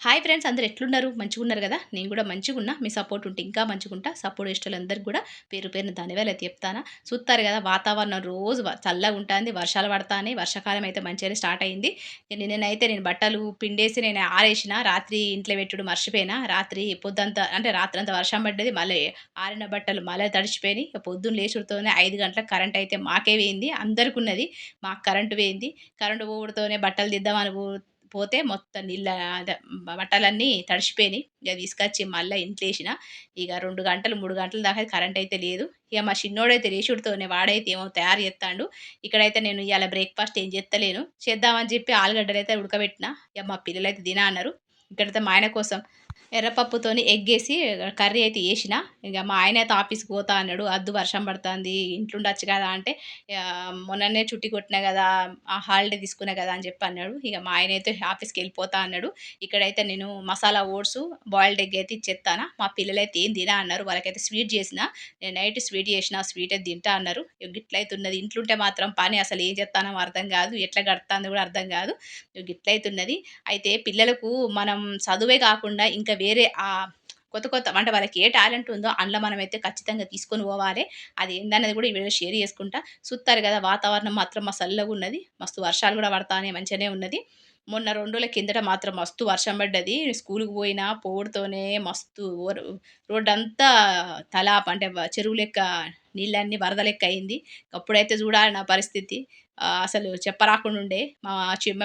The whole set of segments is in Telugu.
హాయ్ ఫ్రెండ్స్, అందరూ ఎట్లున్నారు? మంచిగున్నారు గదా! నేను గూడా మంచిగున్నా. మీ సపోర్ట్ ఉంటే ఇంకా మంచిగుంటా. సపోర్ట్ చేసేటోళ్ళందరికి గూడా పేరు పేరున ధన్యవాదాలు చెప్తానా. చూత్తారు గదా! వాతావరణం రోజు చల్లగుంటాంది. వర్షాలు పడతాన్నాయి. వర్షాకాలం అయితే మంచిగానే స్టార్ట్ అయింది. నేను బట్టలు పిండేసి నేను ఆరేసిన. రాత్రి ఇంట్లో పెట్టుడు మర్చిపోయినా. రాత్రి పొద్దంతా అంటే రాత్రంతా వర్షం పడ్డది. మళ్ళీ ఆరిన బట్టలు మళ్ళా తడిచిపోయినాయి. పొద్దున్న లేచుడుతోనే 5 గంటలకు కరెంట్ అయితే మాకే పోయింది. అందరికున్నది. మాకు కరెంట్ పోయింది. కరెంట్ పోవుడుతోనే బట్టలు తీద్దామని పోతే మొత్తం అదే బట్టలన్నీ తడిసిపోయినాయి. ఇగ తీసుకొచ్చి మళ్ళా ఇంట్లేసిన. ఇగ 2 గంటలు, 3 గంటల దాకా కరెంట్ అయితే లేదు. ఇగ మా చిన్నోడైతే లేచుడుతోనే వాడైతే ఏమో తయారు చేత్తాండు. ఇక్కడైతే నేను ఇయాల బ్రేక్‌ఫాస్ట్ ఏం చేత్తలేను. చేద్దామని చెప్పి ఆలుగడ్డలైతే ఉడకబెట్టిన. ఇగ మా పిల్లలైతే తిన అన్నారు. ఇక్కడైతే మా ఆయన కోసం ఎర్రపప్పుతోని ఎగ్గేసి కర్రీ అయితే చేసిన. ఇగ మా ఆయనైతే ఆఫీస్‌కి పోతా అన్నాడు. "అద్దు వర్షం పడతాంది. ఇంట్లుండొచ్చు కదా!" అంటే మొన్ననే చుట్టి కొట్టినా గదా! హాలిడే తీసుకున్నా గదా! అని చెప్పి అన్నాడు. ఇగ మా ఆయనైతే ఆఫీస్‌కెళ్ళిపోతా అన్నాడు. ఇక్కడైతే నేను మసాలా ఓట్సు, బాయిల్డ్ ఎగ్ అయితే ఇచ్చేత్తాన. మా పిల్లలైతే ఏం తిన అన్నారు. వాళ్ళకైతే స్వీట్ చేసిన. నేను నైట్ స్వీట్ చేసిన. స్వీట్ అయితే తింటా అన్నారు. ఇగ గిట్లయితున్నది. ఇంట్లుంటే మాత్రం పని అసలు ఏం చేత్తానో అర్థం గాదు. ఎట్లా గడుత్తాందో గూడా అర్థం గాదు. గిట్లయితున్నది. అయితే పిల్లలకు మనం చదువే కాకుండా ఇంకా వేరే కొత్త కొత్త అంటే వాళ్ళకి ఏ టాలెంట్ ఉందో అందులో మనమైతే ఖచ్చితంగా తీసుకొని పోవాలే. అది ఏందనేది కూడా ఈ వీడియోలో షేర్ చేసుకుంటా. చూత్తారు కదా! వాతావరణం మాత్రం సల్లగున్నది. మస్తు వర్షాలు గూడా పడతానే మంచిగానే ఉన్నది. మొన్న 2 రోజుల కిందట మాత్రం మస్తు వర్షం పడ్డది. స్కూలుకి పోయినా పోవుడుతోనే మస్తు రోడ్డంతా అంటే చెరువు లెక్క నీళ్ళన్నీ వరద లెక్క అయింది. అప్పుడైతే చూడాలి నా పరిస్థితి. అసలు చెప్పరాకుండుండే. మా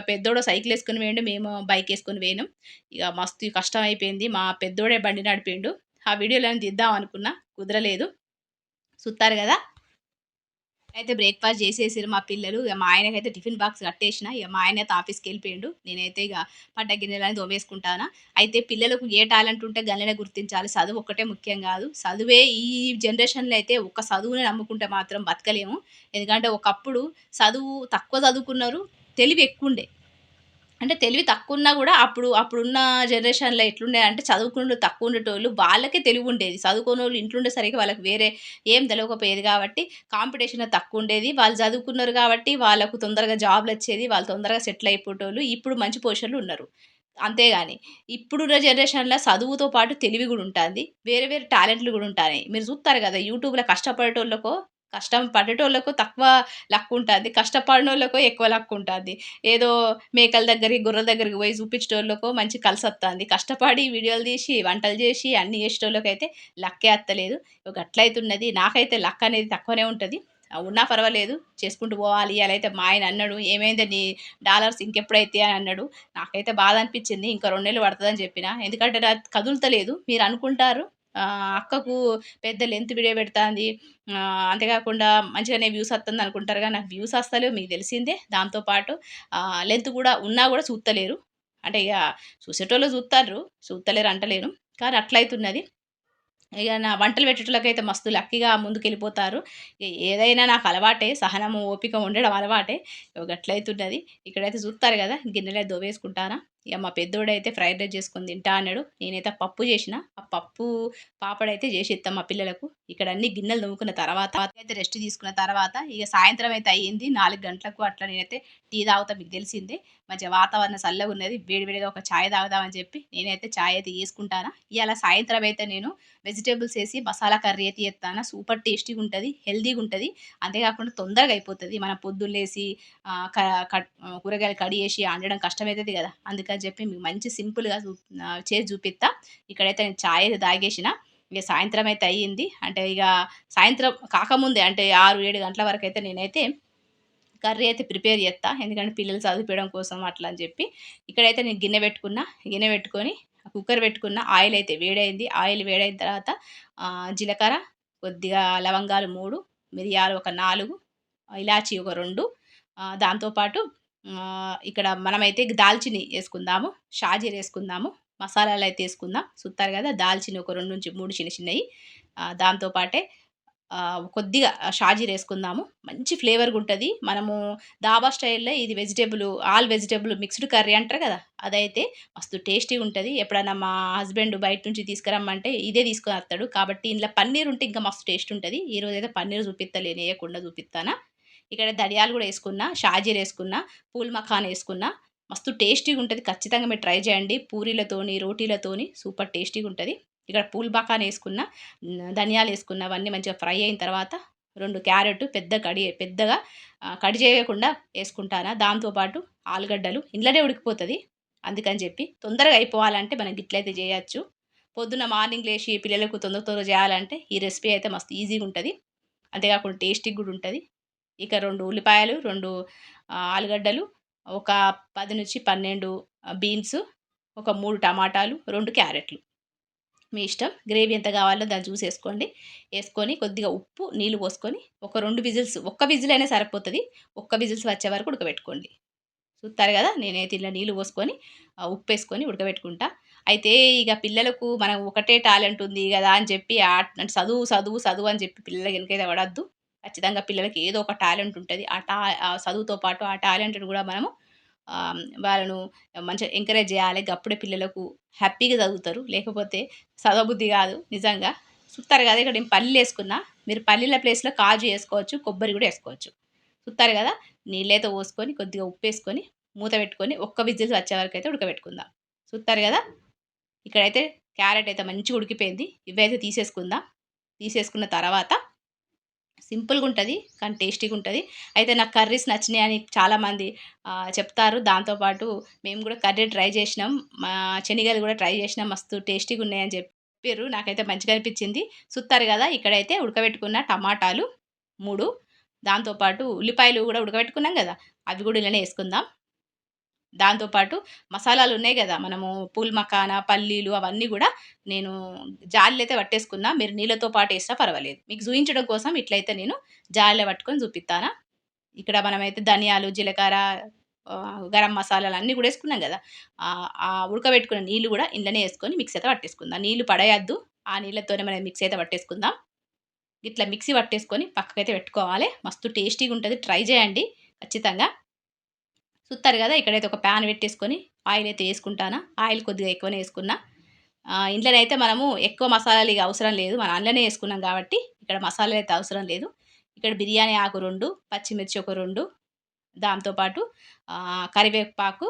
పెద్దోడు సైకిలేసుకొని పోయిండు. మేము బైకేసుకొని పోయినాం. ఇగ మస్తు కష్టమైపోయింది. మా పెద్దోడే బండి నడిపిండు. ఆ వీడియోలన్నీ తీద్దాం అనుకున్నా. కుదరలేదు. సుత్తారు గదా! అయితే బ్రేక్‌ఫాస్ట్ జేసేసిర్రు మా పిల్లలు. ఇగ మా ఆయనకైతే టిఫిన్ బాక్స్ కట్టేసిన. ఇగ మా ఆయనైతే ఆఫీస్‌కెళ్ళిపోయిండు. నేనైతే ఇగ పడ్డ గిన్నెలన్నీ తోమేసుకుంటానా. అయితే పిల్లలకు ఏ టాలెంట్ ఉంటే గల్లనే గుర్తించాలి. చదువు ఒక్కటే ముఖ్యం గాదు. చదువే ఈ జనరేషన్‌లో అయితే ఒక్క చదువునే నమ్ముకుంటే మాత్రం బతకలేము. ఎందుకంటే ఒకప్పుడు తక్కువ చదువుకున్నోరు తెలివి ఎక్కువుండే. అంటే తెలివి తక్కువున్నా గూడా అప్పుడున్న జనరేషన్‌లో ఎట్లుండేదంటే చదువుకున్నోళ్ళు తక్కువుండేటోళ్ళు. వాళ్ళకే తెలివుండేది. చదువుకోనోళ్ళు ఇంట్లుండేసరికి వాళ్ళకి వేరే ఏం తెలవకపోయేది గాబట్టి కాంపిటీషన్ తక్కువుండేది. వాళ్ళు చదువుకున్నారు గాబట్టి వాళ్ళకు తొందరగా జాబ్‌లొచ్చేది. వాళ్ళు తొందరగా సెటిల్ అయిపోయేటోళ్ళు. ఇప్పుడు మంచి పొజిషన్‌లో ఉన్నారు. అంతేగాని ఇప్పుడున్న జనరేషన్‌లో చదువుతో పాటు తెలివి గూడా ఉంటాంది. వేరే వేరే టాలెంట్‌లు గూడా ఉంటాయి. మీరు జూత్తారు గదా! యూట్యూబ్‌లో కష్టం పడేటోళ్ళకు తక్కువ లక్కుంటాది. కష్టపడినోళ్ళకో ఎక్కువ లక్కుంటాది. ఏదో మేకల దగ్గరికి, గొర్రెల దగ్గరికి పోయి చూపించేటోళ్ళకో మంచి కలిసొత్తాంది. కష్టపడి వీడియోలు తీసి, వంటలు చేసి అన్నీ చేసేటోళ్ళకైతే లక్కే అత్తలేదు. గట్లయితున్నది. నాకైతే లక్ అనేది తక్కువనే ఉంటది. ఉన్నా పర్వాలేదు చేసుకుంటూ పోవాలి. ఇయాలైతే మా ఆయన అన్నాడు, "ఏమైందే నీ డాలర్స్ ఇంకెప్పుడైతాయి" అని అన్నాడు. నాకైతే బాధ అనిపించింది. ఇంకా 2 నెలలు పడతదని చెప్పిన. ఎందుకంటే నాది కదులుతలేదు. మీరనుకుంటారు అక్కకు పెద్ద లెంత్ వీడియో పెడతాంది. అంతేకాకుండా మంచిగానే వ్యూస్ వత్తందనుకుంటారు గానీ, నాకు వ్యూస్ వస్తలేవు మీకు తెలిసిందే. దాంతో పాటు లెంత్ గూడా ఉన్నా గూడా చూత్తలేరు. అంటే ఇగ చూసేటోళ్ళు చూత్తార్రు. చూత్తలేరు అంటలేను. కానీ అట్లయితున్నది. ఇగ నా వంటలు పెట్టేటోళ్ళకైతే మస్తు లక్కీగా ముందుకెళ్ళిపోతారు. ఏదైనా నాకు అలవాటే. సహనము, ఓపిక ఉండడం అలవాటే. గట్లయితున్నది. ఇక్కడైతే చూత్తారు గదా! గిన్నెలయి దోమేసుకుంటానా. ఇగ మా పెద్దోడైతే ఫ్రైడ్ రైస్ చేసుకొని తింటా అన్నాడు. నేనైతే పప్పు చేసిన. ఆ పప్పు, పాపడైతే చేసిత్తా మా పిల్లలకు. ఇక్కడ అన్ని గిన్నెలు తోముకున్న తర్వాత అయితే రెస్ట్ తీసుకున్న తర్వాత ఇగ సాయంత్రం అయితే అయింది. 4 గంటలకు అట్లా నేనైతే టీ తాగుతా మీకు తెలిసిందే. మంచిగా వాతావరణం సల్లగున్నది. వేడి వేడిగా ఒక చాయ్ తాగుదామని చెప్పి నేనైతే చాయ్ అయితే చేసుకుంటానా. ఇయాల సాయంత్రం అయితే నేను వెజిటబుల్స్ ఏసి మసాలా కర్రీ అయితే చేత్తాన. సూపర్ టేస్టీగుంటది. హెల్తీగుంటది. అంతే కాకుండా తొందరగా అయిపోతది. మనం పొద్దున్న లేసి ఆహ్, క కట్ కూరగాయలు కడిగేసి అండడం కష్టమైతది గదా! అందుకని చెప్పి మీకు మంచి సింపుల్‌గా చేసి చూపిత్తా. ఇక్కడైతే నేను చాయ్ అయితే తాగేసిన. ఇగ సాయంత్రం అయితే అయ్యింది. అంటే ఇగ సాయంత్రం కాకముందే అంటే 6, 7 గంటల వరకైతే నేనైతే కర్రీ అయితే ప్రిపేర్ చేత్తా. ఎందుకంటే పిల్లలు చదివిపియడం కోసం అట్లా అని చెప్పి. ఇక్కడైతే నేను గిన్నె పెట్టుకున్నా. గిన్నె పెట్టుకొని కుక్కర్ పెట్టుకున్న. ఆయిల్ అయితే వేడైంది. ఆయిల్ వేడైన తర్వాత జీలకర్ర, కొద్దిగా లవంగాలు 3, మిరియాలు ఒక 4, ఇలాచి ఒక 2 దాంతో పాటు ఇక్కడ మనమైతే దాల్చిని యేసుకుందాము. షాజీరేసుకుందాము. మసాలాలైతే యేసుకుందాం. సుత్తారు గదా! దాల్చిని ఒక 2-3 చిన్న చిన్నయి. దాంతో పాటే కొద్దిగా షాజీరేసుకుందాము. మంచి ఫ్లేవర్‌గుంటది. మనము ధాబా స్టైల్‌లో ఇది ఆల్ వెజిటబుల్ మిక్స్డ్ కర్రీ అంటారు గదా! అదైతే మస్తు టేస్టీగుంటది. ఎప్పుడన్నా మా హస్బెండ్ బయట నుంచి తీసుకురమ్మంటే ఇదే తీసుకొనొత్తడు. కాబట్టి ఇందులో పన్నీర్ ఉంటే ఇంకా మస్తు టేస్ట్ ఉంటది. ఈరోజైతే పన్నీర్ చూపిత్తలేను. ఎయకుండా చూపిత్తానా. ఇక్కడ ధనియాలు గూడా యేసుకున్నా, షాజీరేసుకున్నా, పూల్ మఖానా యేసుకున్నా. మస్తు టేస్టీగా ఉంటుంది. ఖచ్చితంగా మీరు ట్రై చేయండి. పూరీలతోని, రోటీలతోని సూపర్ టేస్టీగా ఉంటది. ఇక్కడ పూల్ బకాన్ ఏసుకున్న, ధనియాలేసుకున్న, అవన్నీ మంచిగా ఫ్రై అయిన తర్వాత 2 క్యారెట్ పెద్దగా కట్ చేయకుండా ఏసుకుంటానా. దాంతో పాటు ఆలుగడ్డలు ఇంట్లోనే ఉడికిపోతది. అందుకని చెప్పి తొందరగా అయిపోవాలంటే మనం గిట్లయితే చేయొచ్చు. పొద్దున్న మార్నింగ్ లేసి పిల్లలకు తొందరగా చేయాలంటే ఈ రెసిపీ అయితే మస్తు ఈజీగుంటది. అంతే కాకుండా టేస్టీగా గూడా ఉంటది. ఇక 2 ఉల్లిపాయలు, 2 ఆలుగడ్డలు, ఒక 10-12 బీన్స్, ఒక 3 టమాటాలు, 2 క్యారెట్లు. మీ ఇష్టం. గ్రేవీ ఎంత కావాలో దాన్ని చూసేసుకోండి. ఏసుకొని కొద్దిగా ఉప్పు, నీళ్లు పోసుకొని ఒక 2 విజిల్స్, ఒక్క విజిల్ అయినా సరిపోతది. ఒక్క విజిల్స్ వచ్చే వరకు ఉడకబెట్టుకోండి. చూత్తారు గదా! నేనైతే ఇలా నీళ్లు పోసుకొని ఉప్పేసుకొని ఉడకబెట్టుకుంటా. అయితే ఇగ పిల్లలకు మనం ఒకటే టాలెంట్ ఉంది గదా అని చెప్పి చదువు, చదువు, చదువు అని చెప్పి పిల్లల వెనకైతే పడొద్దు. ఖచ్చితంగా పిల్లలకి ఏదో ఒక టాలెంట్ ఉంటది. ఆ చదువుతో పాటు ఆ టాలెంట్‌ని గూడా మనము వాళ్ళను మంచిగా ఎంకరేజ్ జేయాలె. గప్పుడే పిల్లలకు హ్యాపీగా చదువుతారు. లేకపోతే చదవబుద్ధి గాదు నిజంగా. చూత్తారు గదా! ఇక్కడ నేను పల్లీలేసుకున్నా. మీరు పల్లీల ప్లేస్‌లో కాజు ఏసుకోవచ్చు. కొబ్బరి గూడా ఏసుకోవచ్చు. చూత్తారు గదా! నీళ్ళైతే పోసుకొని కొద్దిగా ఉప్పేసుకొని మూత పెట్టుకొని ఒక్క విజిల్ వచ్చే వరకైతే ఉడకబెట్టుకుందాం. చూత్తారు గదా! ఇక్కడైతే క్యారెట్ అయితే మంచిగా ఉడికిపోయింది. ఇవైతే తీసేసుకుందాం. తీసేసుకున్న తర్వాత సింపుల్‌గుంటది. కానీ టేస్టీగుంటది. అయితే నాకు కర్రీస్ నచ్చినాయని చాలామంది చెప్తారు. దాంతో పాటు మేము గూడా కర్రీ ట్రై జేసినాం. మా శనిగలు గూడా ట్రై జేసినాం. మస్తు టేస్టీగున్నాయని చెప్పిర్రు. నాకైతే మంచిగా అనిపిచ్చింది. సుత్తారు గదా! ఇక్కడైతే ఉడకబెట్టుకున్న టమాటాలు 3, దాంతో పాటు ఉల్లిపాయలు గూడా ఉడకబెట్టుకున్నాం గదా! అవి గూడా ఇలానే యేసుకుందాం. దాంతో పాటు మసాలాలున్నాయి గదా! మనము పూల్ మఖానా, పల్లీలు అవన్నీ గూడా నేను జాలీలో అయితే పట్టేసుకున్నా. మీరు నీళ్ళతో పాటు ఏసినా పర్వాలేదు. మీకు చూయించడం కోసం ఇట్లయితే నేను జాలీలో పట్టుకొని చూపిత్తానా. ఇక్కడ మనమైతే ధనియాలు, జీలకర్ర, గరం మసాలాలు అన్నీ గూడా ఏసుకున్నాం గదా! ఆ ఉడకబెట్టుకున్న నీళ్ళు గూడా ఇందులోనే యేసుకొని మిక్సీ అయితే పట్టేసుకుందాం. నీళ్ళు పడేయద్దు. ఆ నీళ్ళతోనే మనం మిక్సీ అయితే పట్టేసుకుందాం. ఇట్లా మిక్సీ పట్టేసుకొని పక్కకైతే పెట్టుకోవాలి. మస్తు టేస్టీగుంటది. ట్రై చేయండి ఖచ్చితంగా. చూత్తారు గదా! ఇక్కడైతే ఒక ప్యాన్ పెట్టేసుకొని ఆయిల్ అయితే యేసుకుంటానా. ఆయిల్ కొద్దిగా ఎక్కువనే యేసుకున్నా. ఇంట్లోనైతే మనము ఎక్కువ మసాలాలు ఇగ అవసరం లేదు. మనం అందులోనే యేసుకున్నాం గాబట్టి ఇక్కడ మసాలాలైతే అవసరం లేదు. ఇక్కడ బిర్యానీ ఆకు 2, పచ్చిమిర్చి ఒక 2, దాంతో పాటు కరివేపాకు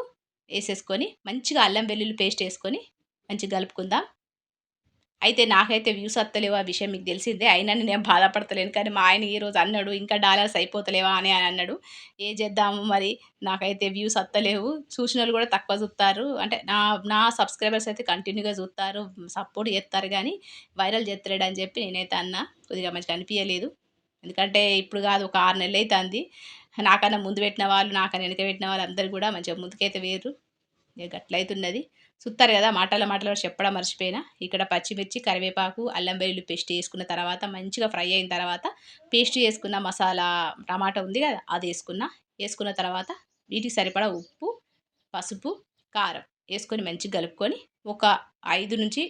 ఏసేసుకొని మంచిగా అల్లం వెల్లుల్లి పేస్ట్ యేసుకొని మంచిగా కలుపుకుందాం. అయితే నాకైతే వ్యూస్ వత్తలేవు. ఆ విషయం మీకు తెలిసిందే. అయినా నేనేం బాధపడతలేను. కానీ మా ఆయన ఈరోజు అన్నాడు, "ఇంకా డాలర్స్ అయిపోతలేవా" అని అన్నాడు. ఏం చేద్దాము మరి నాకైతే వ్యూస్ వత్తలేవు. చూసినోళ్ళు కూడా తక్కువ చూత్తారు. అంటే నా నా సబ్స్క్రైబర్స్ అయితే కంటిన్యూ‌గా చూత్తారు. సపోర్ట్ చేత్తారు గానీ, వైరల్ చేత్తలేడని చెప్పి నేనైతే అన్నా. కొద్దిగా మంచిగా అనిపియలేదు. ఎందుకంటే ఇప్పుడు కాదు ఒక 6 నెలలైతాంది. నాకన్నా ముందు పెట్టిన వాళ్ళు, నాకన్నా వెనక పెట్టిన వాళ్ళు అందరూ కూడా మంచిగా ముందుకైతే వేర్రు. ఇగ గట్లయితున్నది. సుత్తారు గదా! మాటల్లో చెప్పడం మర్చిపోయినా. ఇక్కడ పచ్చిమిర్చి, కరివేపాకు, అల్లం వెల్లుల్లి పేస్ట్ ఏసుకున్న తర్వాత మంచిగా ఫ్రై అయిన తర్వాత పేస్ట్ చేసుకున్న మసాలా టమాటా ఉంది గదా! అదేసుకున్నా. ఏసుకున్న తర్వాత వీటికి సరిపడా ఉప్పు, పసుపు, కారం ఏసుకొని మంచిగా కలుపుకొని ఒక 5-7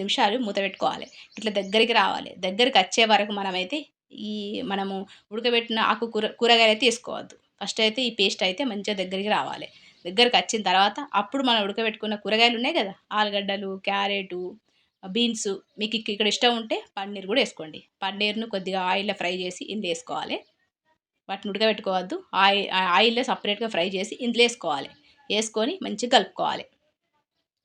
నిమిషాలు మూత పెట్టుకోవాలి. ఇట్లా దగ్గరికి రావాలి. దగ్గరికచ్చే వరకు మనమైతే ఈ మనము ఉడకబెట్టిన కూరగాయలైతే ఏసుకోవద్దు. ఫస్ట్ అయితే ఈ పేస్ట్ అయితే మంచిగా దగ్గరికి రావాలి. దగ్గరకచ్చిన తర్వాత అప్పుడు మనం ఉడకబెట్టుకున్న కూరగాయలున్నాయి గదా! ఆలుగడ్డలు, క్యారెటు, బీన్స్ ఇక్కడ ఇష్టం ఉంటే పన్నీర్ గూడా ఏసుకోండి. పన్నీర్‌ను కొద్దిగా ఆయిల్‌లో ఫ్రై జేసి ఇందులో ఏసుకోవాలి. వాటిని ఉడకబెట్టుకోవద్దు. ఆయిల్‌లో సెపరేట్‌గా ఫ్రై జేసి ఇందులో ఏసుకోవాలి. ఏసుకొని మంచిగా కలుపుకోవాలి.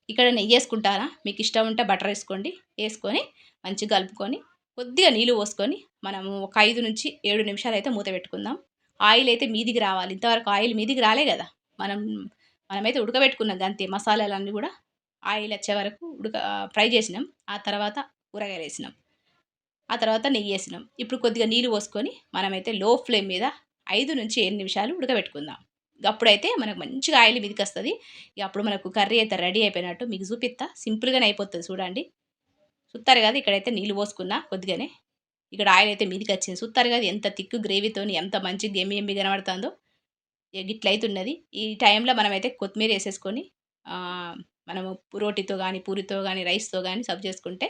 ఇక్కడ నెయ్యేసుకుంటారా? మీకిష్టం ఉంటే బటరేసుకోండి. ఏసుకొని మంచిగా కలుపుకొని కొద్దిగా నీళ్ళు పోసుకొని మనము ఒక 5-7 నిమిషాలైతే మూత పెట్టుకుందాం. ఆయిలయితే మీదికి రావాలి. ఇంతవరకు ఆయిల్ మీదికి రాలే గదా! మనం మనమైతే ఉడకబెట్టుకున్నాం గంతే. మసాలాలన్నీ గూడా ఆయిలొచ్చే వరకు ఫ్రై జేసినాం. ఆ తర్వాత కూరగాయలేసినాం. ఆ తర్వాత నెయ్యేసినాం. ఇప్పుడు కొద్దిగా నీళ్ళు పోసుకొని మనమైతే లో ఫ్లేమ్ మీద 5-7 నిమిషాలు ఉడకబెట్టుకుందాం. గప్పుడైతే మనకు మంచిగా ఆయిల్ మీదకొస్తది. ఇగ అప్పుడు మనకు కర్రీ అయితే రెడీ అయిపోయినట్టు. మీకు జూపిత్తా. సింపుల్‌గానే అయిపోతది చూడండి. చూత్తారు గదా! ఇక్కడైతే నీళ్ళు పోసుకున్నా కొద్దిగానే. ఇక్కడ ఆయిల్ అయితే మీదికొచ్చింది. చూత్తారు గదా! ఎంత థిక్ గ్రేవీతోని ఎంత మంచిగా యమ్మీ యమ్మీ కనబడుతాందో. ఇగ గిట్లయితున్నది. ఈ టైంలో మనమైతే కొత్తిమీరేసేసుకొని మనము రోటీతో గానీ, పూరితో గానీ, రైస్‌తో గానీ సర్వ్ చేసుకుంటే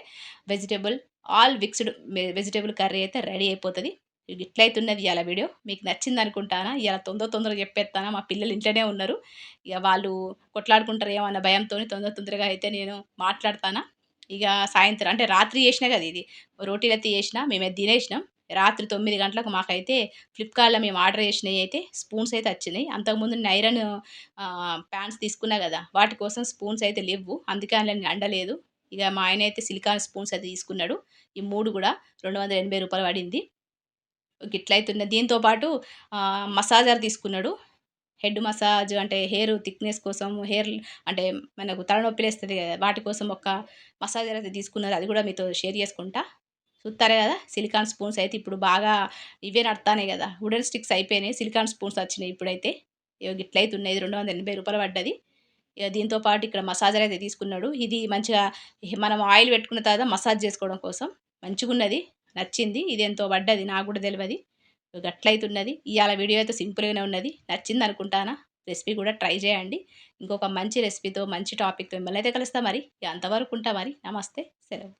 vegetable all mixed vegetable curry అయితే రెడీ అయిపోతది. ఇట్లయితున్నది ఇయాల వీడియో. మీకు నచ్చిందనుకుంటానా. ఇయాల తొందరగా చెప్పేత్తానా. మా పిల్లలు ఇంట్లోనే ఉన్నారు. ఇగ వాళ్ళు కొట్లాడుకుంటారేమో అన్న భయంతోని తొందరగా అయితే నేను మాట్లాడతానా. ఇగ సాయంత్రం అంటే రాత్రి చేసినా గదా! ఇది. రోటీలైతే చేసినా. మేమైతే తినేసినాం. రాత్రి 9 గంటలకు మాకైతే ఫ్లిప్‌కార్ట్‌లో మేము ఆర్డర్ చేసినయి అయితే స్పూన్స్ అయితే వచ్చినాయి. అంతకుముందు నేను ఐరన్ పాన్స్ తీసుకున్నా గదా! వాటి కోసం స్పూన్స్ అయితే లెవ్వు. అందుకే అందులో నేను అండలేదు. ఇగ మా ఆయనైతే సిలికాన్ స్పూన్స్ అయితే తీసుకున్నాడు. ఈ 3 గూడా రూ. 280 పడింది. గిట్లయితున్నది. దీంతో పాటు మసాజర్ తీసుకున్నాడు. హెడ్ మసాజ్ అంటే హెయిర్ థిక్‌నెస్ కోసం అంటే మనకు తలనొప్పిలేస్తది గదా! వాటి కోసం ఒక మసాజర్ అయితే తీసుకున్నారు. అది గూడా మీతో షేర్ చేసుకుంటా. చూత్తారు గదా! సిలికాన్ స్పూన్స్ అయితే ఇప్పుడు బాగా ఇవే నడతాన్నాయి గదా! వుడెన్ స్టిక్స్ అయిపోయినాయి. సిలికాన్ స్పూన్స్ వచ్చినాయి ఇప్పుడైతే. ఇగో గిట్లయితున్నయి. రూ. 280 పడ్డది. ఇగ దీంతో పాటు ఇక్కడ మసాజర్ అయితే తీసుకున్నాడు. ఇది మంచిగా మనం ఆయిల్ పెట్టుకున్న తర్వాత మసాజ్ చేసుకోవడం కోసం. మంచిగున్నది. నచ్చింది. ఇదెంతో పడ్డది నాకు గూడా తెలవది. గట్లయితున్నది. ఇయాల వీడియో అయితే సింపుల్‌గానే ఉన్నది. నచ్చిందనుకుంటానా. రెసిపీ కూడా ట్రై చేయండి. ఇంకొక మంచి రెసిపీతో, మంచి టాపిక్‌తో మిమ్మల్నయితే కలుస్తా మరి. ఇగ అంతవరకు ఉంటా మరి. నమస్తే. సెలవు.